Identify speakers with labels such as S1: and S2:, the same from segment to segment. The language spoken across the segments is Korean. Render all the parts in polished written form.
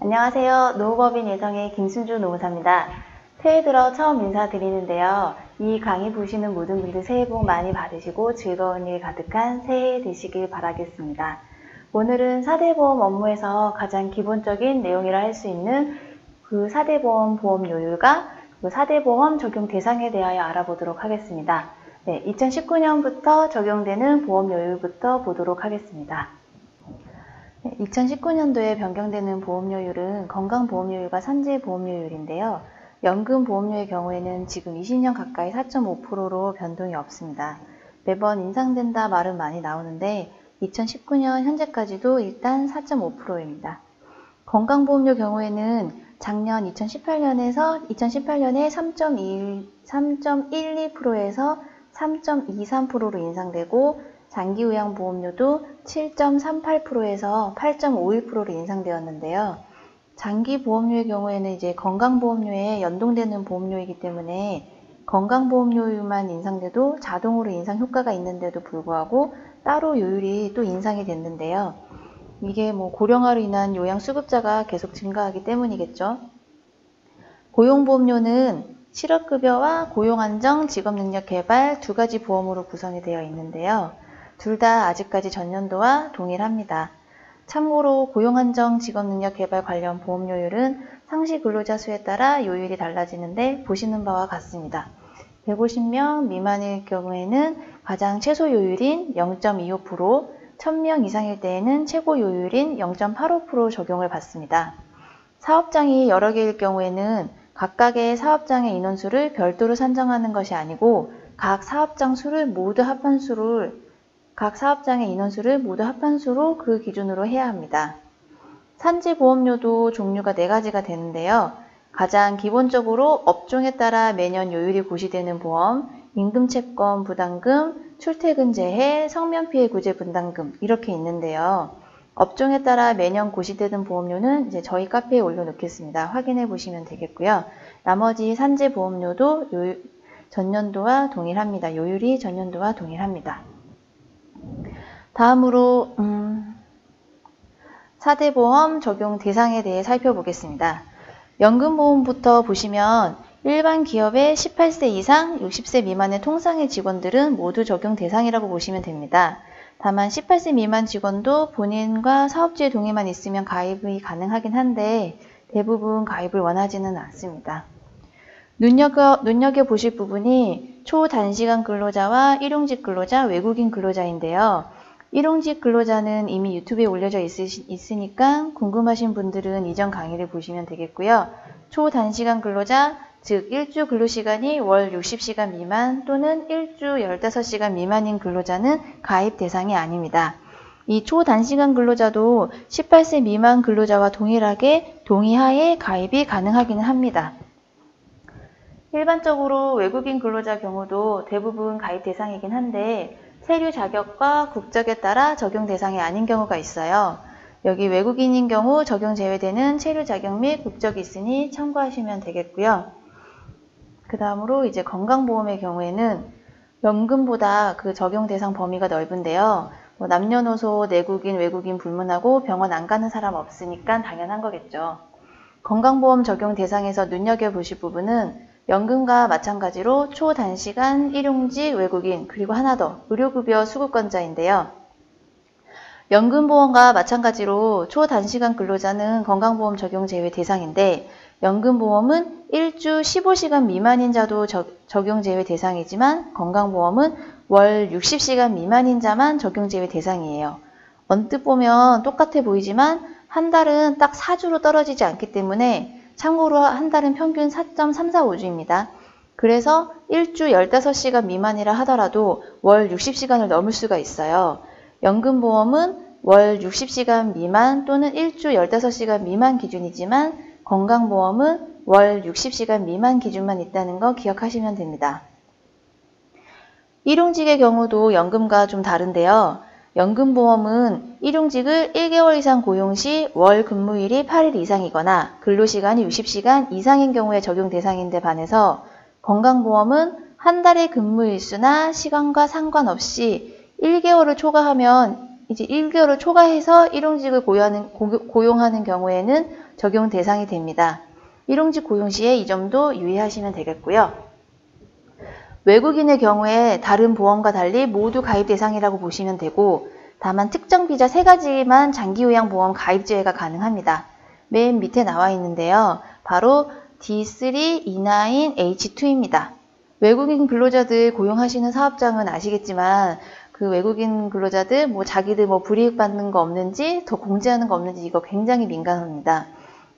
S1: 안녕하세요. 노후법인 예성의 김순주 노무사입니다. 새해 들어 처음 인사드리는데요. 이 강의 보시는 모든 분들 새해 복 많이 받으시고 즐거운 일 가득한 새해 되시길 바라겠습니다. 오늘은 4대 보험 업무에서 가장 기본적인 내용이라 할 수 있는 그 4대 보험 보험 요율과 그 4대 보험 적용 대상에 대하여 알아보도록 하겠습니다. 2019년부터 적용되는 보험 요율부터 보도록 하겠습니다. 2019년도에 변경되는 보험료율은 건강보험료율과 산재보험료율인데요. 연금보험료의 경우에는 지금 20년 가까이 4.5%로 변동이 없습니다. 매번 인상된다 말은 많이 나오는데 2019년 현재까지도 일단 4.5%입니다. 건강보험료 경우에는 작년 2018년에 3.12%에서 3.23%로 인상되고 장기요양보험료도 7.38%에서 8.51%로 인상되었는데요. 장기보험료의 경우에는 이제 건강보험료에 연동되는 보험료이기 때문에 건강보험료만 인상돼도 자동으로 인상 효과가 있는데도 불구하고 따로 요율이 또 인상이 됐는데요. 이게 고령화로 인한 요양수급자가 계속 증가하기 때문이겠죠. 고용보험료는 실업급여와 고용안정, 직업능력개발 두 가지 보험으로 구성이 되어 있는데요. 둘 다 아직까지 전년도와 동일합니다. 참고로 고용안정, 직업능력개발 관련 보험료율은 상시 근로자 수에 따라 요율이 달라지는데 보시는 바와 같습니다. 150명 미만일 경우에는 가장 최소 요율인 0.25%, 1000명 이상일 때에는 최고 요율인 0.85% 적용을 받습니다. 사업장이 여러 개일 경우에는 각각의 사업장의 인원수를 별도로 산정하는 것이 아니고 각 사업장의 인원수를 모두 합한 수로 그 기준으로 해야 합니다. 산재보험료도 종류가 4가지가 되는데요. 가장 기본적으로 업종에 따라 매년 요율이 고시되는 보험, 임금채권 부담금, 출퇴근재해, 성면피해 구제 분담금 이렇게 있는데요. 업종에 따라 매년 고시되는 보험료는 이제 저희 카페에 올려놓겠습니다. 확인해 보시면 되겠고요. 나머지 산재보험료도 전년도와 동일합니다. 요율이 전년도와 동일합니다. 다음으로 4대 보험 적용 대상에 대해 살펴보겠습니다. 연금보험부터 보시면 일반 기업의 18세 이상 60세 미만의 통상의 직원들은 모두 적용 대상이라고 보시면 됩니다. 다만 18세 미만 직원도 본인과 사업주의 동의만 있으면 가입이 가능하긴 한데 대부분 가입을 원하지는 않습니다. 눈여겨보실 부분이 초단시간 근로자와 일용직 근로자, 외국인 근로자인데요. 일용직 근로자는 이미 유튜브에 올려져 있으니까 궁금하신 분들은 이전 강의를 보시면 되겠고요. 초단시간 근로자, 즉 일주 근로시간이 월 60시간 미만 또는 일주 15시간 미만인 근로자는 가입 대상이 아닙니다. 이 초단시간 근로자도 18세 미만 근로자와 동의하에 가입이 가능하기는 합니다. 일반적으로 외국인 근로자 경우도 대부분 가입 대상이긴 한데 세류 자격과 국적에 따라 적용 대상이 아닌 경우가 있어요. 여기 외국인인 경우 적용 제외되는 세류 자격 및 국적이 있으니 참고하시면 되겠고요. 그 다음으로 이제 건강보험의 경우에는 연금보다 그 적용 대상 범위가 넓은데요. 남녀노소, 내국인, 외국인 불문하고 병원 안 가는 사람 없으니까 당연한 거겠죠. 건강보험 적용 대상에서 눈여겨보실 부분은 연금과 마찬가지로 초단시간, 일용직, 외국인, 그리고 하나 더 의료급여 수급권자인데요. 연금보험과 마찬가지로 초단시간 근로자는 건강보험 적용 제외 대상인데 연금보험은 일주 15시간 미만인 자도 적용 제외 대상이지만 건강보험은 월 60시간 미만인 자만 적용 제외 대상이에요. 언뜻 보면 똑같아 보이지만 한 달은 딱 4주로 떨어지지 않기 때문에 참고로 한 달은 평균 4.345주입니다. 그래서 일주 15시간 미만이라 하더라도 월 60시간을 넘을 수가 있어요. 연금보험은 월 60시간 미만 또는 일주 15시간 미만 기준이지만 건강보험은 월 60시간 미만 기준만 있다는 거 기억하시면 됩니다. 일용직의 경우도 연금과 좀 다른데요. 연금보험은 일용직을 1개월 이상 고용 시 월 근무일이 8일 이상이거나 근로시간이 60시간 이상인 경우에 적용 대상인데 반해서 건강보험은 한 달의 근무일수나 시간과 상관없이 1개월을 초과하면 이제 1개월을 초과해서 일용직을 고용하는 경우에는 적용 대상이 됩니다. 일용직 고용 시에 이 점도 유의하시면 되겠고요. 외국인의 경우에 다른 보험과 달리 모두 가입 대상이라고 보시면 되고, 다만 특정 비자 3가지만 장기요양보험 가입 제외가 가능합니다. 맨 밑에 나와 있는데요. 바로 D3E9H2입니다. 외국인 근로자들 고용하시는 사업장은 아시겠지만 그 외국인 근로자들 자기들 불이익 받는 거 없는지 더 공제하는 거 없는지 이거 굉장히 민감합니다.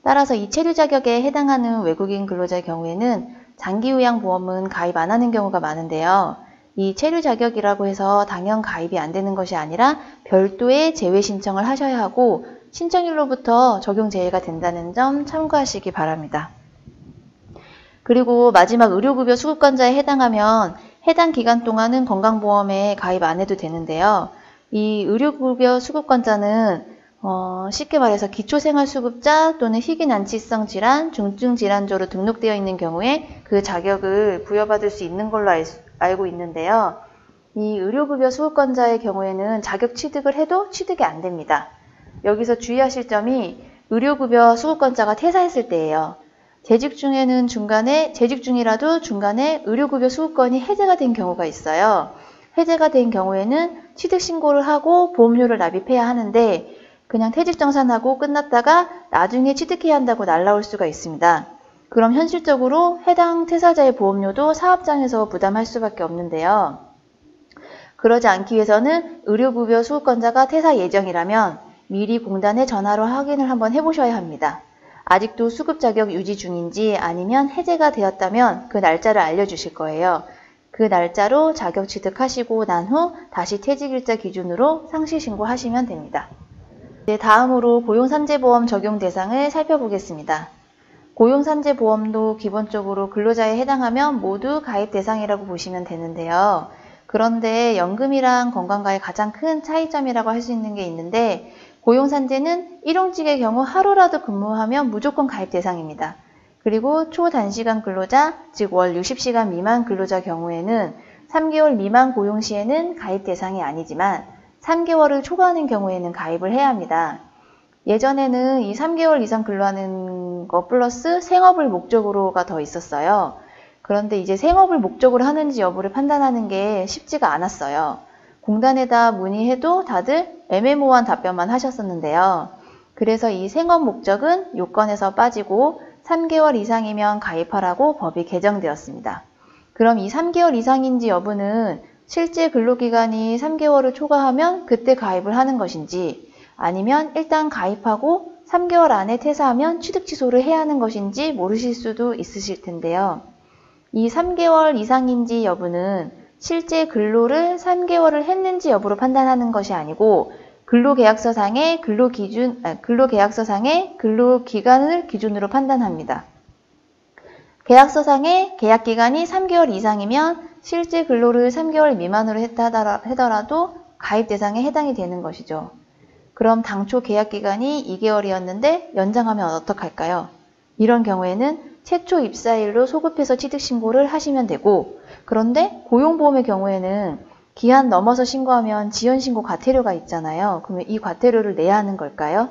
S1: 따라서 이 체류 자격에 해당하는 외국인 근로자의 경우에는 장기요양보험은 가입 안 하는 경우가 많은데요. 이 체류 자격이라고 해서 당연 가입이 안 되는 것이 아니라 별도의 제외 신청을 하셔야 하고 신청일로부터 적용 제외가 된다는 점 참고하시기 바랍니다. 그리고 마지막 의료급여 수급권자에 해당하면 해당 기간 동안은 건강보험에 가입 안 해도 되는데요. 이 의료급여 수급권자는 쉽게 말해서 기초생활수급자 또는 희귀난치성 질환, 중증질환조로 등록되어 있는 경우에 그 자격을 부여받을 수 있는 걸로 알고 있는데요. 이 의료급여 수급권자의 경우에는 자격 취득을 해도 취득이 안 됩니다. 여기서 주의하실 점이 의료급여 수급권자가 퇴사했을 때예요. 재직 중이라도 중간에 의료급여 수급권이 해제가 된 경우가 있어요. 해제가 된 경우에는 취득신고를 하고 보험료를 납입해야 하는데 그냥 퇴직정산하고 끝났다가 나중에 취득해야 한다고 날라올 수가 있습니다. 그럼 현실적으로 해당 퇴사자의 보험료도 사업장에서 부담할 수밖에 없는데요. 그러지 않기 위해서는 의료급여 수급권자가 퇴사 예정이라면 미리 공단에 전화로 확인을 한번 해보셔야 합니다. 아직도 수급 자격 유지 중인지 아니면 해제가 되었다면 그 날짜를 알려주실 거예요. 그 날짜로 자격 취득하시고 난 후 다시 퇴직일자 기준으로 상시 신고하시면 됩니다. 네, 다음으로 고용산재보험 적용 대상을 살펴보겠습니다. 고용산재보험도 기본적으로 근로자에 해당하면 모두 가입 대상이라고 보시면 되는데요. 그런데 연금이랑 건강과의 가장 큰 차이점이라고 할 수 있는 게 있는데 고용산재는 일용직의 경우 하루라도 근무하면 무조건 가입 대상입니다. 그리고 초단시간 근로자, 즉 월 60시간 미만 근로자 경우에는 3개월 미만 고용 시에는 가입 대상이 아니지만 3개월을 초과하는 경우에는 가입을 해야 합니다. 예전에는 이 3개월 이상 근로하는 거 플러스 생업을 목적으로가 더 있었어요. 그런데 이제 생업을 목적으로 하는지 여부를 판단하는 게 쉽지가 않았어요. 공단에다 문의해도 다들 애매모호한 답변만 하셨었는데요. 그래서 이 생업 목적은 요건에서 빠지고 3개월 이상이면 가입하라고 법이 개정되었습니다. 그럼 이 3개월 이상인지 여부는 실제 근로기간이 3개월을 초과하면 그때 가입을 하는 것인지 아니면 일단 가입하고 3개월 안에 퇴사하면 취득 취소를 해야 하는 것인지 모르실 수도 있으실 텐데요. 이 3개월 이상인지 여부는 실제 근로를 3개월을 했는지 여부로 판단하는 것이 아니고 근로계약서상의 근로기간을 기준으로 판단합니다. 계약서상의 계약기간이 3개월 이상이면 실제 근로를 3개월 미만으로 했다 하더라도 가입 대상에 해당이 되는 것이죠. 그럼 당초 계약기간이 2개월이었는데 연장하면 어떡할까요? 이런 경우에는 최초 입사일로 소급해서 취득신고를 하시면 되고 그런데 고용보험의 경우에는 기한 넘어서 신고하면 지연신고 과태료가 있잖아요. 그러면 이 과태료를 내야 하는 걸까요?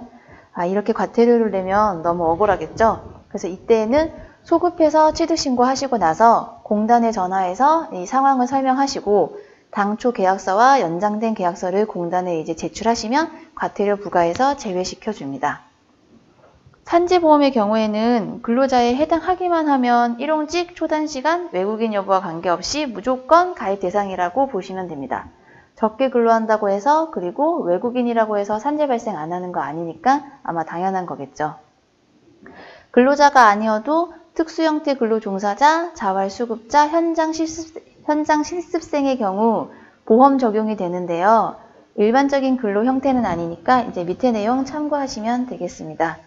S1: 이렇게 과태료를 내면 너무 억울하겠죠? 그래서 이때에는 소급해서 취득신고 하시고 나서 공단에 전화해서 이 상황을 설명하시고 당초 계약서와 연장된 계약서를 공단에 이제 제출하시면 과태료 부과해서 제외시켜 줍니다. 산재보험의 경우에는 근로자에 해당하기만 하면 일용직, 초단시간, 외국인 여부와 관계없이 무조건 가입 대상이라고 보시면 됩니다. 적게 근로한다고 해서 그리고 외국인이라고 해서 산재 발생 안 하는 거 아니니까 아마 당연한 거겠죠. 근로자가 아니어도 특수형태 근로종사자, 자활수급자, 현장 실습생의 경우 보험 적용이 되는데요. 일반적인 근로 형태는 아니니까 이제 밑에 내용 참고하시면 되겠습니다.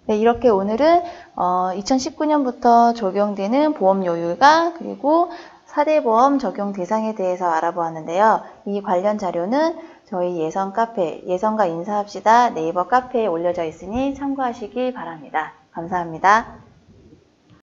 S1: 네, 이렇게 오늘은 2019년부터 적용되는 보험 요율과 그리고 4대 보험 적용 대상에 대해서 알아보았는데요. 이 관련 자료는 저희 예선 카페, 예선과 인사합시다 네이버 카페에 올려져 있으니 참고하시기 바랍니다. 감사합니다.